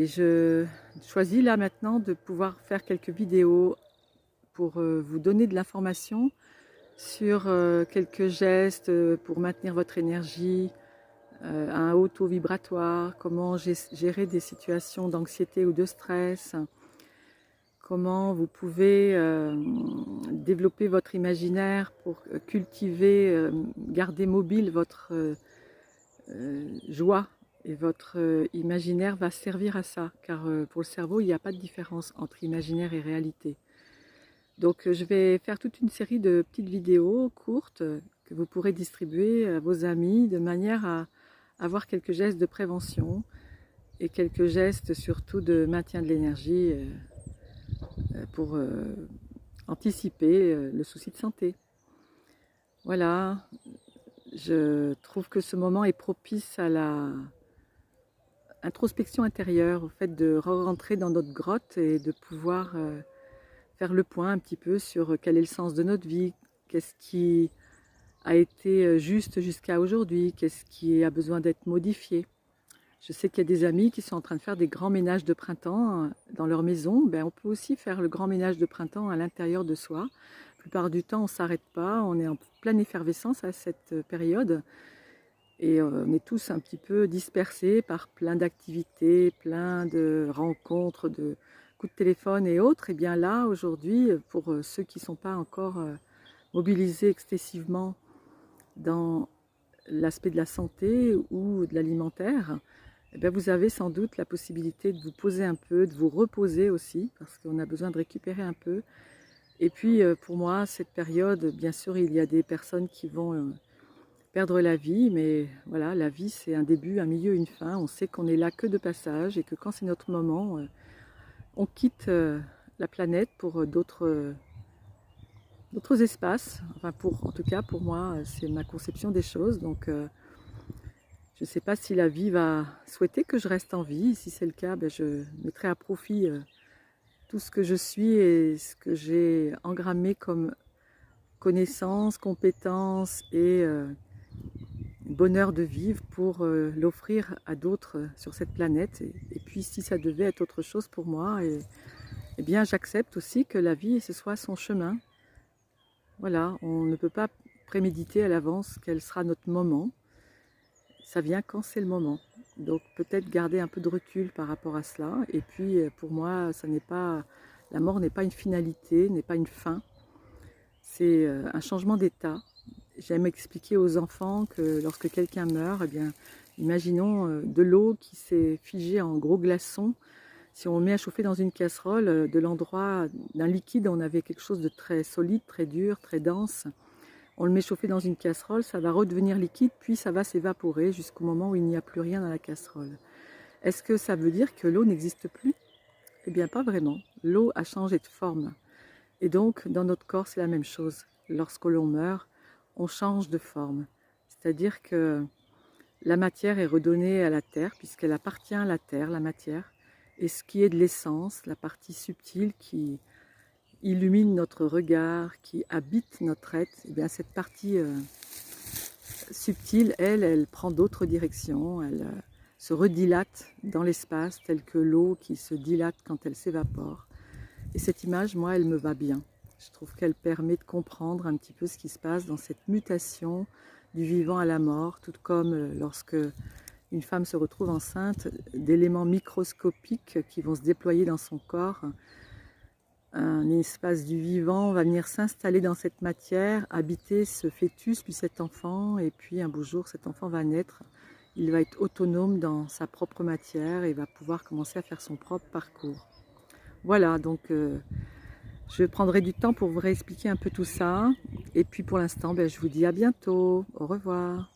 Et je choisis là maintenant de pouvoir faire quelques vidéos pour vous donner de l'information sur quelques gestes pour maintenir votre énergie, un haut taux vibratoire, comment gérer des situations d'anxiété ou de stress, comment vous pouvez développer votre imaginaire pour cultiver, garder mobile votre joie. Et votre imaginaire va servir à ça, car pour le cerveau, il n'y a pas de différence entre imaginaire et réalité. Donc je vais faire toute une série de petites vidéos courtes que vous pourrez distribuer à vos amis de manière à avoir quelques gestes de prévention et quelques gestes surtout de maintien de l'énergie pour anticiper le souci de santé. Voilà, je trouve que ce moment est propice à la introspection intérieure, au fait de rentrer dans notre grotte et de pouvoir faire le point un petit peu sur quel est le sens de notre vie, qu'est-ce qui a été juste jusqu'à aujourd'hui, qu'est-ce qui a besoin d'être modifié. Je sais qu'il y a des amis qui sont en train de faire des grands ménages de printemps dans leur maison. Ben, on peut aussi faire le grand ménage de printemps à l'intérieur de soi. La plupart du temps, on ne s'arrête pas, on est en pleine effervescence à cette période. Et on est tous un petit peu dispersés par plein d'activités, plein de rencontres, de coups de téléphone et autres. Et bien là, aujourd'hui, pour ceux qui ne sont pas encore mobilisés excessivement dans l'aspect de la santé ou de l'alimentaire, eh bien vous avez sans doute la possibilité de vous poser un peu, de vous reposer aussi, parce qu'on a besoin de récupérer un peu. Et puis pour moi, cette période, bien sûr, il y a des personnes qui vont perdre la vie, mais voilà, la vie c'est un début, un milieu, une fin. On sait qu'on est là que de passage et que quand c'est notre moment, on quitte la planète pour d'autres espaces. Enfin, en tout cas, pour moi, c'est ma conception des choses. Donc, je ne sais pas si la vie va souhaiter que je reste en vie. Si c'est le cas, ben, je mettrai à profit tout ce que je suis et ce que j'ai engrammé comme connaissances, compétences et bonheur de vivre pour l'offrir à d'autres sur cette planète. Et puis si ça devait être autre chose pour moi, eh bien j'accepte aussi que la vie ce soit son chemin. Voilà, on ne peut pas préméditer à l'avance quel sera notre moment. Ça vient quand c'est le moment. Donc peut-être garder un peu de recul par rapport à cela. Et puis pour moi, la mort n'est pas une finalité, n'est pas une fin. C'est un changement d'état. J'aime expliquer aux enfants que lorsque quelqu'un meurt, eh bien, imaginons de l'eau qui s'est figée en gros glaçons. Si on le met à chauffer dans une casserole, de l'endroit d'un liquide, on avait quelque chose de très solide, très dur, très dense. On le met chauffer dans une casserole, ça va redevenir liquide, puis ça va s'évaporer jusqu'au moment où il n'y a plus rien dans la casserole. Est-ce que ça veut dire que l'eau n'existe plus? Eh bien, pas vraiment. L'eau a changé de forme. Et donc, dans notre corps, c'est la même chose. Lorsque l'on meurt, on change de forme. C'est-à-dire que la matière est redonnée à la terre, puisqu'elle appartient à la terre, la matière. Et ce qui est de l'essence, la partie subtile qui illumine notre regard, qui habite notre être, eh bien cette partie subtile, elle prend d'autres directions, elle se redilate dans l'espace, telle que l'eau qui se dilate quand elle s'évapore. Et cette image, moi, elle me va bien. Je trouve qu'elle permet de comprendre un petit peu ce qui se passe dans cette mutation du vivant à la mort, tout comme lorsque une femme se retrouve enceinte, d'éléments microscopiques qui vont se déployer dans son corps. Un espace du vivant va venir s'installer dans cette matière, habiter ce fœtus, puis cet enfant, et puis un beau jour, cet enfant va naître. Il va être autonome dans sa propre matière et va pouvoir commencer à faire son propre parcours. Voilà, donc je prendrai du temps pour vous réexpliquer un peu tout ça. Et puis pour l'instant, je vous dis à bientôt. Au revoir.